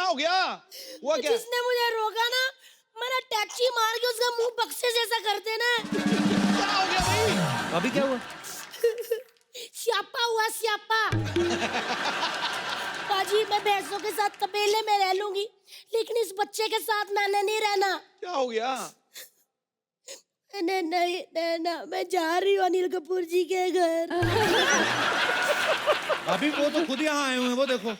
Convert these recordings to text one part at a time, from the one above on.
हो गया? हुआ क्या? जिसने मुझे रोका ना, मैंने टैक्सी मार के उसका मुंह बक्से जैसा कर देना। क्या हो गया भाई? अभी क्या हुआ? स्यापा हुआ स्यापा। बाजी मैं भैंसों के साथ तबेले में रह लूंगी, लेकिन इस बच्चे के साथ मैंने नहीं रहना। क्या हो गया? मैंने नहीं रहना, मैं जा रही हूँ अनिल कपूर जी के घर। अभी वो तो खुद यहाँ आए हुए हैं, वो देखो।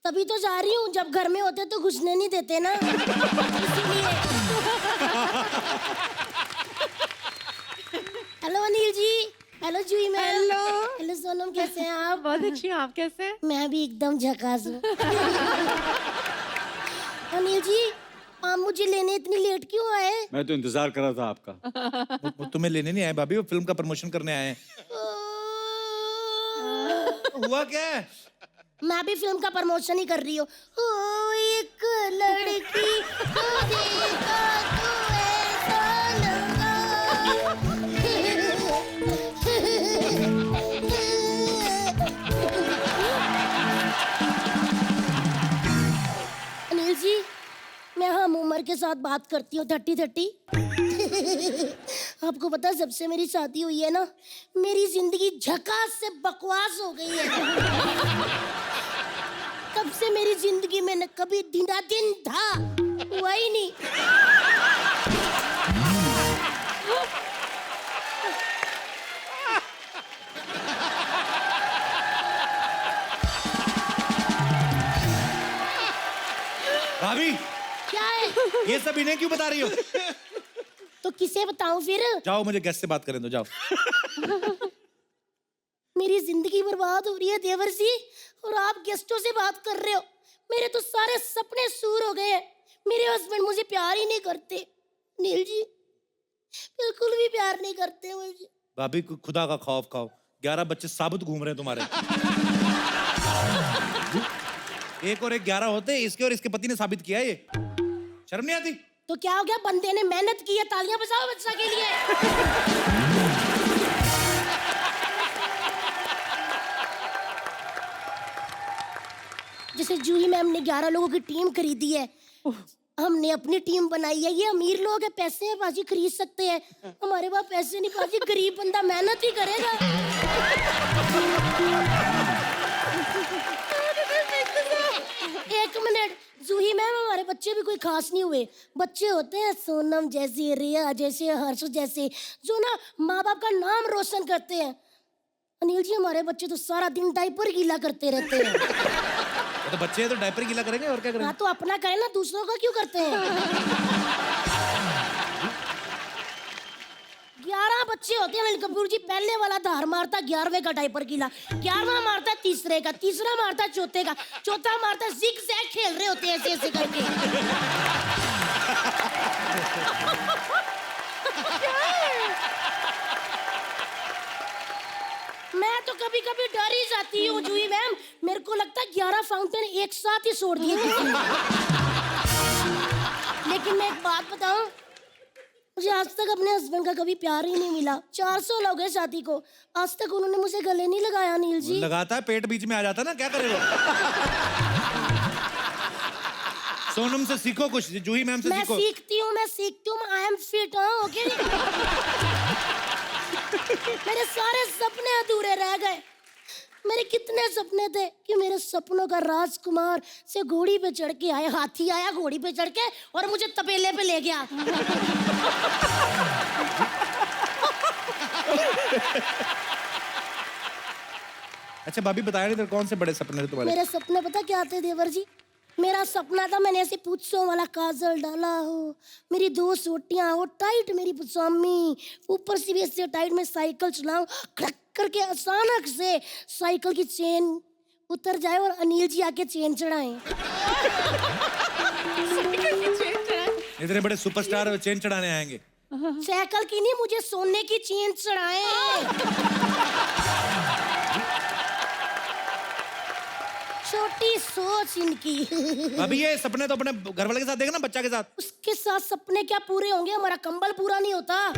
तभी तो जा रही हूँ, जब घर में होते तो घुसने नहीं देते ना, इसीलिए। हेलो अनिल जी, हेलो जूही मैम। हेलो। हेलो सोनम, कैसे हैं आप? बहुत अच्छी हूँ, आप कैसे हैं? मैं भी एकदम झकास हूँ। अनिल जी, आप मुझे लेने इतनी लेट क्यों आए? मैं तो इंतजार कर रहा था आपका। वो तुम्हें लेने नहीं आए भाभी, वो फिल्म का प्रमोशन करने आए हैं। हुआ क्या है? मैं भी फिल्म का प्रमोशन ही कर रही हूँ। ओ एक लड़की को देखा तो ऐसा लगा। अनिल जी, मैं हम उम्र के साथ बात करती हूँ, 30-30। आपको पता है, जब से मेरी शादी हुई है ना, मेरी जिंदगी झकास से बकवास हो गई है। तब से मेरी जिंदगी में न कभी दिन था, हुआ ही नहीं। भाभी, क्या है? ये सब इन्हें क्यों बता रही हो? तो किसे बताऊं फिर? जाओ, मुझे गेस्ट से बात करें दो, जाओ। मेरी जिंदगी बर्बाद हो रही है देवर जी, और आप गेस्टों से बात कर रहे हो। मेरे तो सारे सपने सूर हो गए हैं। मेरे हस्बैंड मुझे प्यार ही नहीं करते। नील जी बिल्कुल भी प्यार नहीं करते मुझे। भाभी, खुदा का खौफ खाओ, 11 बच्चे साबुत घूम रहे हैं तुम्हारे। एक और एक 11 होते, इसके और इसके पति ने साबित किया है। ये शर्म नहीं आती? तो क्या हो गया, बंदे ने मेहनत की है, तालियां बजाओ बच्चा के लिए। जैसे जूही मैम ने 11 लोगों की टीम खरीदी है, हमने अपनी टीम बनाई है। ये अमीर लोग हैं, पैसे हैं बाजी, खरीद सकते हैं। हमारे पास पैसे नहीं बाजी, गरीब बंदा मेहनत ही करेगा। एक मिनट जूही मैम, हमारे बच्चे भी कोई खास नहीं हुए। बच्चे होते हैं सोनम जैसे, रिया जैसे, हर्ष जैसे, जो ना माँ बाप का नाम रोशन करते हैं। अनिल जी, हमारे बच्चे तो सारा दिन डायपर गीला करते रहते हैं। तो बच्चे हैं तो डायपर गीला करेंगे, और क्या करेंगे? हाँ तो अपना करें ना, दूसरों का क्यों करते हैं? 11 बच्चे होते हैं अनिल कपूर जी। पहले वाला धार मारता 11वें का डायपर गीला, 11वां मारता तीसरे का, तीसरा मारता चौथे का, चौथा मारता जिग जैग, खेल रहे होते हैं ऐसे ऐसे करके। मैं तो कभी कभी डर ही जाती हूँ जूही मैम। मेरे को लगता है 11 फाउंटेन एक साथ ही छोड़ दिए किसी ने। लेकिन मैं एक बात बताऊं, मुझे आज तक अपने हस्बैंड का कभी प्यार ही नहीं मिला। 400 लोग हैं शादी को, आज तक उन्होंने मुझे गले नहीं लगाया। नील जी लगाता है, पेट बीच में आ जाता ना, क्या करे वो? सोनम से सीखो कुछ, जूही मैम से सीखो। मैं सीखती हूँ, आई एम फिट। ओके। मेरे सारे सपने अधूरे रह गए। मेरे कितने सपने थे कि मेरे सपनों का राजकुमार से घोड़ी पे चढ़ के आया, हाथी आया घोड़ी पे चढ़ के और मुझे तबेले पे ले गया। अच्छा भाभी, बताया नहीं तो कौन से बड़े सपने थे तुम्हारे? मेरे सपने पता क्या थे देवर जी? मेरा सपना था मैंने ऐसे पूछों वाला काजल डाला हो, मेरी 2 सोटियां हो टाइट, मेरी पजामी ऊपर से भी ऐसे टाइट, में साइकिल चलाऊं, खड़क करके अचानक से साइकिल की चेन उतर जाए और अनिल जी आके चेन चढ़ाएं। इतने बड़े सुपरस्टार चेन चढ़ाने आएंगे? साइकिल की नहीं, मुझे सोने की चेन चढ़ाएं। छोटी सोच इनकी। अभी ये सपने तो अपने घर वाले के साथ देखना, बच्चा के साथ। उसके साथ सपने क्या पूरे होंगे, हमारा कंबल पूरा नहीं होता।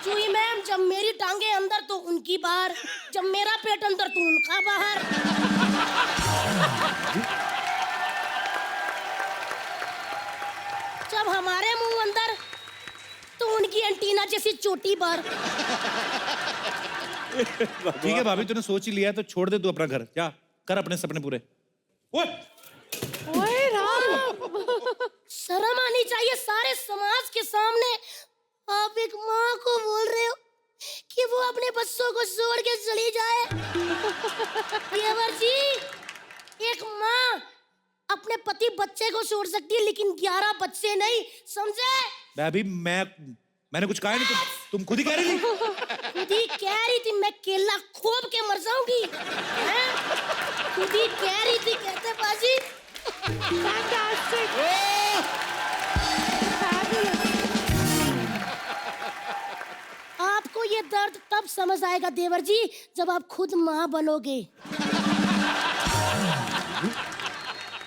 जूही मैम, जब मेरी टांगे अंदर तो उनकी बाहर, जब मेरा पेट अंदर तो उनका बाहर। की एंटीना जैसी चोटी बार। ठीक है भाभी, तूने सोच ही लिया है तो छोड़ दे तू अपना घर, जा कर अपने सपने पूरे। ओए ओए राम, शर्म आनी चाहिए सारे समाज के सामने। आप एक माँ को बोल रहे हो कि वो अपने बच्चों को छोड़ के चली जाए। देवर जी, एक माँ अपने पति बच्चे को छोड़ सकती है लेकिन 11 बच्चे नहीं, समझे? भाभी मैंने कुछ कहा नहीं, तुम खुद ही कह रही थी। खुद ही कह रही थी मैं केला खोब के मर जाऊंगी। हैं? खुद ही कह रही थी, कहते बाजी। फैंटास्टिक, आपको ये दर्द तब समझ आएगा देवर जी जब आप खुद माँ बनोगे।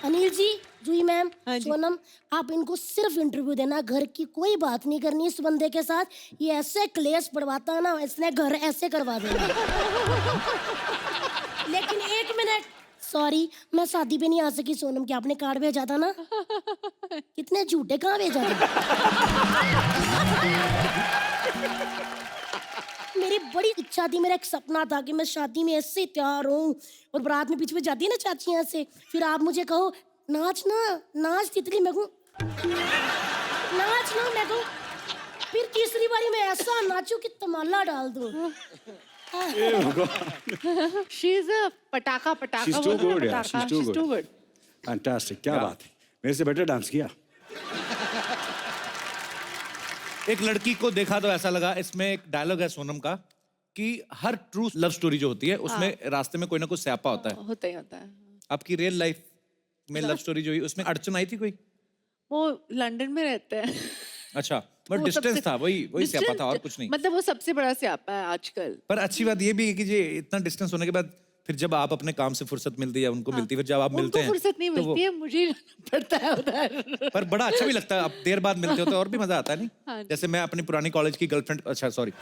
अनिल जी, जूही मैम, हाँ जी। सोनम, आप इनको सिर्फ इंटरव्यू देना, घर की कोई बात नहीं करनी इस बंदे के साथ। ये ऐसे क्लेश पड़वाता है ना, इसने घर ऐसे करवा देना। लेकिन एक मिनट, सॉरी, मैं शादी पे नहीं आ सकी सोनम की, आपने कार्ड भेजा था ना। कितने झूठे कहाँ भेजा था। मेरी बड़ी इच्छा थी, मेरा एक सपना था कि मैं शादी में ऐसे तैयार हूँ और बारात में पीछे जाती है ना चाचियाँ से, फिर आप मुझे कहो नाच ना, नाच तितली, मैं कहूँ नाच ना, मैं कहूँ फिर तीसरी बारी मैं ऐसा नाचूं कि तमाला डाल दूं। शी इज अ पटाखा, पटाखा She's too बोलते हैं ना, good, yeah. पटाखा, She's too she's good. too good. Fantastic, क्या बात है, मेरे से बेटर डांस किया। एक लड़की को देखा तो ऐसा लगा, इसमें एक डायलॉग है सोनम का कि हर ट्रू लव स्टोरी जो होती है उसमें रास्ते में कोई ना कोई स्यापा होता है। होता ही होता है। आपकी रियल लाइफ में लव स्टोरी जो हुई उसमें अड़चन आई थी कोई? वो लंदन में रहते हैं। अच्छा, बट वो डिस्टेंस सबसे- था, वही स्यापा था और distance- कुछ नहीं। मतलब वो सबसे बड़ा स्यापा है आजकल। पर अच्छी बात ये भी है कि ये इतना डिस्टेंस होने के बाद फिर जब आप अपने काम से फुर्सत मिलती है, उनको मिलती है, फिर जब आप मिलते उनको हैं फुर्सत नहीं तो वो- मिलती है, मुझे ही रहना पड़ता है उधर। पर बड़ा अच्छा भी लगता है, आप देर बाद मिलते हो तो और भी मजा आता है हाँ नहीं? जी। जैसे मैं अपनी पुरानी कॉलेज की गर्लफ्रेंड, अच्छा सॉरी,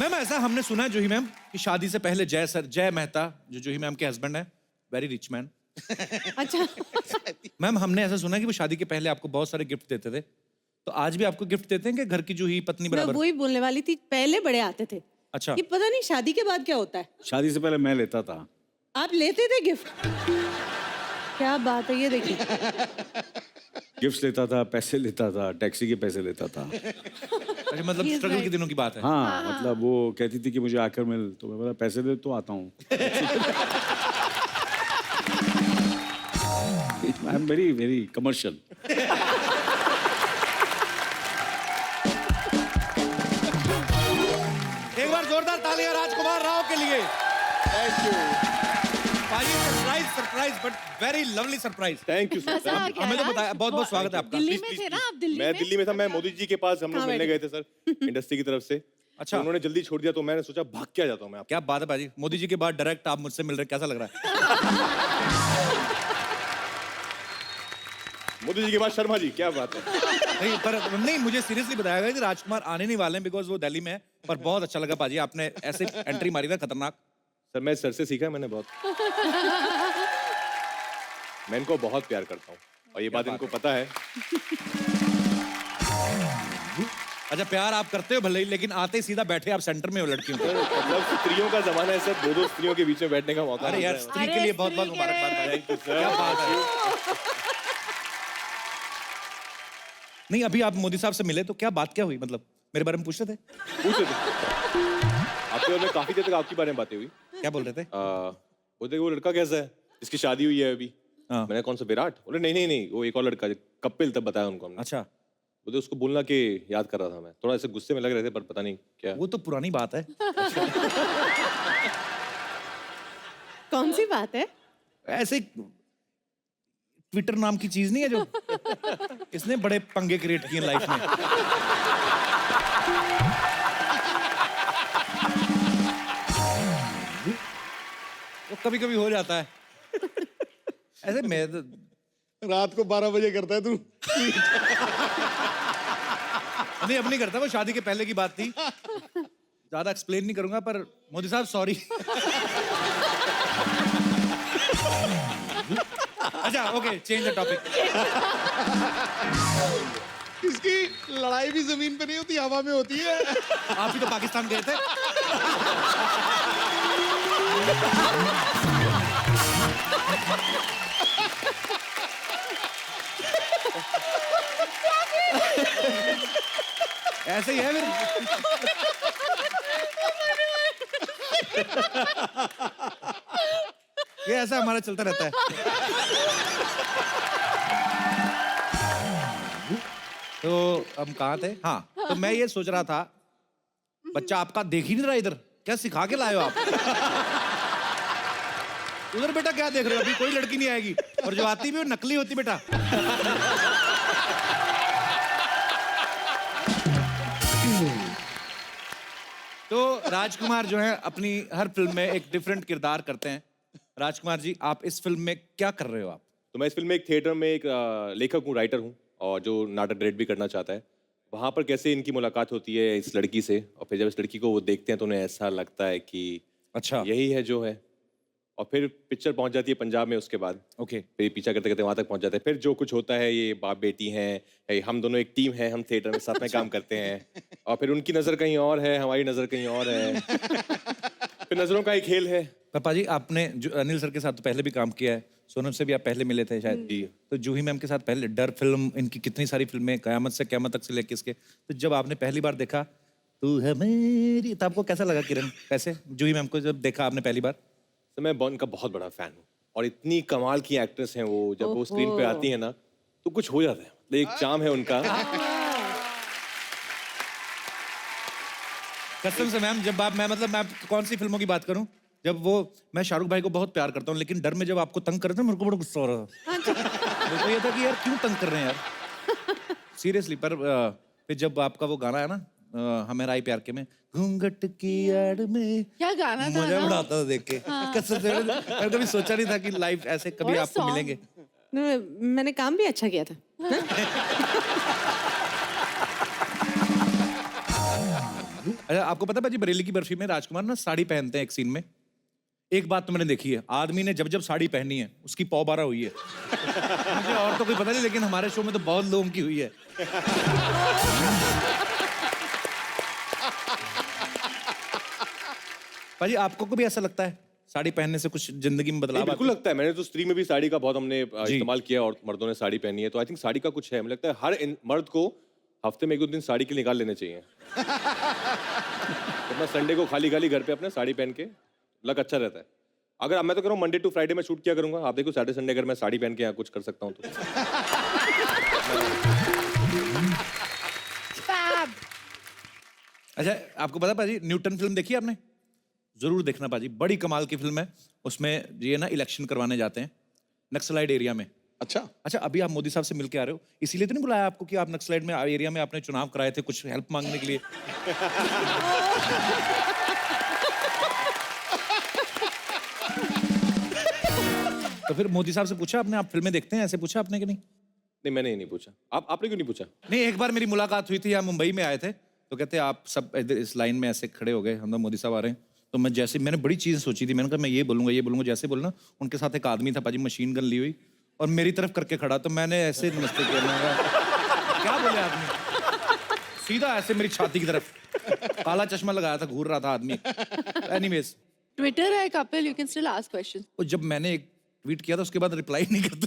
मैम ऐसा हमने सुना है जूही मैम कि शादी से पहले जय मेहता जो जूही मैम के हस्बैंड है, वेरी रिच मैन। अच्छा, मैम हमने ऐसा सुना है कि वो शादी के पहले आपको बहुत सारे गिफ्ट देते थे, तो आज भी आपको गिफ्ट देते हैं कि घर की जूही पत्नी मैं बराबर? वही बोलने वाली थी, पहले बड़े आते थे। अच्छा, ये पता नहीं शादी के बाद क्या होता है। शादी से पहले मैं लेता था। आप लेते थे गिफ्ट? क्या बात है, ये देखिए। गिफ्ट लेता था, पैसे लेता था, टैक्सी के पैसे लेता था। अच्छा मतलब स्ट्रगल के दिनों की बात है। हाँ, मतलब वो कहती थी कि मुझे आकर मिल, तो मैं बोला पैसे दे तो आता हूँ। I am very very commercial. एक बार जोरदार तालियां राजकुमार राव के लिए। थैंक यू, पाजी surprise but very lovely surprise. Thank you मजा आ गया हमें तो यार। बताया, बहुत बहुत स्वागत है आपका। दिल्ली में थे ना आप? दिल्ली मैं में? दिल्ली में था, मैं मोदी जी के पास हम लोग मिलने गए थे सर, इंडस्ट्री की तरफ से। अच्छा। तो उन्होंने जल्दी छोड़ दिया तो मैंने सोचा भाग के आ जाता हूँ मैं आप। क्या बात है पाजी, मोदी जी के बाद डायरेक्ट आप मुझसे मिल रहे हैं, कैसा लग रहा है? मोदी जी के बाद शर्मा जी, क्या बात है। नहीं पर नहीं, मुझे सीरियसली बताया गया कि राजकुमार आने नहीं वाले हैं बिकॉज वो दिल्ली में है, पर बहुत अच्छा लगा पाजी, आपने ऐसे एंट्री मारी था खतरनाक। सर मैं सर से सीखा है मैंने बहुत। मैं इनको बहुत प्यार करता हूँ और ये बात इनको पता है। अच्छा प्यार आप करते हो भले ही, लेकिन आते ही सीधा बैठे आप सेंटर में हो लड़कियों के। मतलब स्त्रियों का जमाना है सर, दो दो स्त्रियों के बीच में बैठने का मौका अरे यार मिलता है। स्त्री के लिए बहुत बहुत मुबारकबाद भाई। Thank you, sir. क्या बात है। नहीं अभी आप मोदी साहब से मिले तो क्या बात क्या हुई, मतलब मेरे बारे में पूछ रहे थे? पूछ रहे थे आपके बारे में, काफी देर तक आपके बारे में बातें हुई। क्या बोल रहे थे? बोलते वो लड़का कैसा है जिसकी शादी हुई है अभी? हाँ। मैंने कौन सा विराट? बोले नहीं वो एक और लड़का, कपिल, तब बताया उनको हमने। अच्छा बोलते उसको बोलना कि याद कर रहा था मैं, थोड़ा ऐसे गुस्से में लग रहे थे पर पता नहीं क्या। वो तो पुरानी बात है। कौन सी बात है? ऐसे ट्विटर नाम की चीज नहीं है जो इसने बड़े पंगे क्रिएट किए लाइफ में। वो कभी कभी हो जाता है ऐसे। मैं तो रात को 12 बजे करता है तू। नहीं अब नहीं करता, वो शादी के पहले की बात थी, ज्यादा एक्सप्लेन नहीं करूंगा। पर मोदी साहब सॉरी। अच्छा ओके, चेंज द टॉपिक। इसकी लड़ाई भी जमीन पे नहीं होती, हवा में होती है। आप ही तो पाकिस्तान गए थे। ऐसे ही है फिर। ये ऐसा हमारा चलता रहता है। तो हम कहाँ थे? हाँ, तो मैं ये सोच रहा था, बच्चा आपका देख ही नहीं रहा इधर, क्या सिखा के लाए हो आप? उधर बेटा क्या देख रहे हो? अभी कोई लड़की नहीं आएगी, और जो आती भी वो नकली होती बेटा। तो राजकुमार जो है अपनी हर फिल्म में एक डिफरेंट किरदार करते हैं। राजकुमार जी, आप इस फिल्म में क्या कर रहे हो आप? तो मैं इस फिल्म में एक थिएटर में एक लेखक हूँ, राइटर हूँ, और जो नाटक डायरेक्ट भी करना चाहता है। वहाँ पर कैसे इनकी मुलाकात होती है इस लड़की से, और फिर जब इस लड़की को वो देखते हैं तो उन्हें ऐसा लगता है कि अच्छा, यही है जो है। और फिर पिक्चर पहुँच जाती है पंजाब में, उसके बाद ओके। फिर पीछा करते करते वहाँ तक पहुँच जाते हैं। फिर जो कुछ होता है, ये बाप बेटी हैं, हम दोनों एक टीम है, हम थिएटर में साथ में काम करते हैं, और फिर उनकी नज़र कहीं और है, हमारी नज़र कहीं और है। फिर नज़रों का एक खेल है। पापा जी, आपने जो अनिल सर के साथ तो पहले भी काम किया है, सोनम से भी आप पहले मिले थे शायद। जी। तो जूही मैम के साथ पहले डर फिल्म, इनकी कितनी सारी फिल्में, कयामत से क़यामत तक से लेके इसके, तो जब आपने पहली बार देखा तू है मेरी, तो आपको कैसा लगा किरण? कैसे जूही मैम को जब देखा आपने पहली बार? तो मैं बॉर्न का बहुत बड़ा फैन हूँ, और इतनी कमाल की एक्ट्रेस हैं वो, जब वो स्क्रीन पे आती है ना तो कुछ हो जाता है। मतलब एक चार्म है उनका। कसम से मैम, जब आप, मैं कौन सी फिल्मों की बात करूं, जब वो, मैं शाहरुख भाई को बहुत प्यार करता हूं, लेकिन डर में जब आपको तंग कर रहे थे मेरे को बड़ा गुस्सा हो रहा था। मेरे को ये था कि यार क्यों तंग कर रहे हैं यार, सीरियसली। पर फिर जब आपका वो गाना है ना, हमें राय प्यार के में, घूंघट की आड़ में, क्या गाना था मजा ना? बड़ा आता था देख के। कसम से मैंने कभी सोचा नहीं था कि लाइव ऐसे कभी What a आपको song. मिलेंगे। मैंने काम भी अच्छा किया था। अच्छा, आपको पता है भाजी, बरेली की बर्फी में राजकुमार ना साड़ी पहनते हैं एक सीन में। एक बात तो मैंने देखी है, आदमी ने जब जब साड़ी पहनी है उसकी पौ बारह हुई है। मुझे और तो कोई पता नहीं, लेकिन हमारे शो में तो बहुत लोगों की हुई है। भाजी, आपको को भी ऐसा लगता है साड़ी पहनने से कुछ जिंदगी में नहीं, बदलाव बिल्कुल आता लगता है। मैंने तो स्त्री में भी साड़ी का बहुत हमने जी। इस्तेमाल किया, और मर्दों ने साड़ी पहनी है, तो आई थिंक साड़ी का कुछ है। मुझे लगता है हर मर्द को हफ्ते में एक दो दिन साड़ी के निकाल लेने चाहिए। तो मैं संडे को खाली खाली घर पे अपने साड़ी पहन के लग अच्छा रहता है। अगर मैं तो कह रहा हूँ मंडे टू फ्राइडे में शूट किया करूंगा, आप देखो सैटरडे संडे अगर मैं साड़ी पहन के यहाँ कुछ कर सकता हूँ तो। Fab. अच्छा, आपको पता है भाजी, न्यूटन फिल्म देखी है आपने? जरूर देखना भाजी, बड़ी कमाल की फिल्म है। उसमें ये ना इलेक्शन करवाने जाते हैं नक्सलाइड एरिया में। अच्छा, अच्छा, अभी आप मोदी साहब से मिलके आ रहे हो, इसीलिए तो नहीं बुलाया आपको कि आप नक्सलाइड में एरिया में आपने चुनाव कराए थे कुछ हेल्प मांगने के लिए? तो फिर मोदी साहब से पूछा आपने, आप फिल्में देखते हैं, ऐसे पूछा आपने कि नहीं? नहीं, मैंने ये नहीं पूछा। आपने क्यों नहीं पूछा? नहीं, एक बार मेरी मुलाकात हुई थी, यहाँ मुंबई में आए थे, तो कहते आप सब इधर इस लाइन में ऐसे खड़े हो गए, हम लोग मोदी साहब आ रहे हैं। तो मैं जैसे, मैंने बड़ी चीज़ें सोची थी, मैंने कहा मैं ये बोलूंगा, जैसे बोलना, उनके साथ एक आदमी था पाजी, मशीन गन ली हुई, और मेरी तरफ करके खड़ा, तो मैंने ऐसे नमस्ते किया। मैंने कहा, क्या बोले आदमी? सीधा ऐसे मेरी छाती की तरफ, काला चश्मा लगाया था, घूर रहा था आदमी। एनीवेज, Twitter है Kapil, you can still ask questions. जब मैंने एक ट्वीट किया था उसके बाद रिप्लाई नहीं करते।